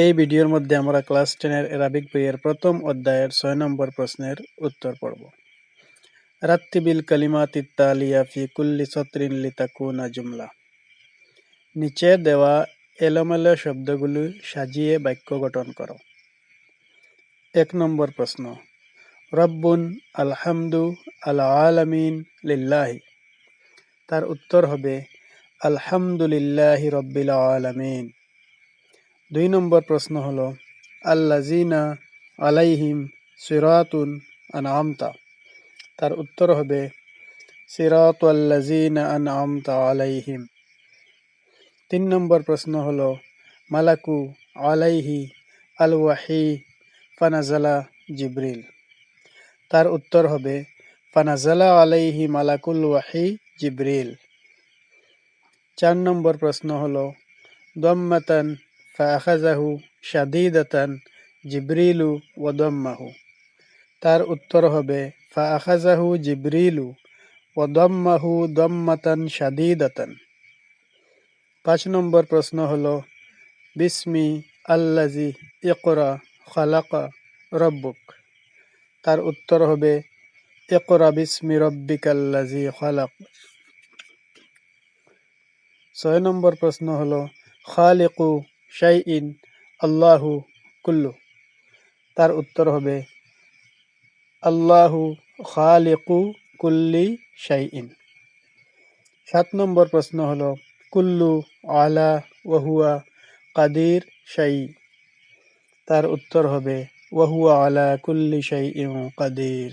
এই ভিডিওর মধ্যে আমরা ক্লাস 10 এর অ্যারাবিক বইয়ের প্রথম অধ্যায়ের 6 নম্বর প্রশ্নের উত্তর পড়ব। রাত্তিবিল কালিমাতিত তালিয়া ফি কুল্লি সতরিন লিতাকুনা জুমলা। নিচে দেওয়া এলোমেলো শব্দগুলো সাজিয়ে বাক্য গঠন করো। 1 নম্বর প্রশ্ন, রব্বুন আলহামদু আল আলামিন লিল্লাহি। তার উত্তর হবে আলহামদুলিল্লাহি রব্বিল আলামিন। 2 নম্বর প্রশ্ন হলো আল্লাযিনা আলাইহিম সিরাতুন আনআমতা। তার উত্তর হবে সিরাতাল্লাযিনা আনআমতা আলাইহিম। 3 নম্বর প্রশ্ন হলো মালাকু আলাইহি আল ওয়াহি ফানাজালা জিবরিল। তার উত্তর হবে ফানাজালা আলাইহি মালাকুল ওয়াহি জিবরিল। 4 নম্বর প্রশ্ন হলো দাম্মাতান ফাআখাযাহু শাদীদাতান জিবরিলু ওয়া দাম্মাহু। তার উত্তর হবে ফাআখাযাহু জিবরিলু ওয়া দাম্মাহু দাম্মাতান শাদীদাতান। 5 নম্বর প্রশ্ন হলো বিসমি আল্লাযী ইকরা খালাকা রাব্বুক। তার উত্তর হবে ইকরা বিসমি রাব্বিকাল্লাযী খালাক। 6 নম্বর প্রশ্ন হলো খালিকু শাইইন আল্লাহু কুল্লু। তার উত্তর হবে আল্লাহু খালিকু কুল্লি শাইইন। 7 নম্বর প্রশ্ন হলো কুল্লু আলা ওয়া হুয়া কাদির শাই। তার উত্তর হবে ওয়া হুয়া আলা কুল্লি শাইইন কাদির।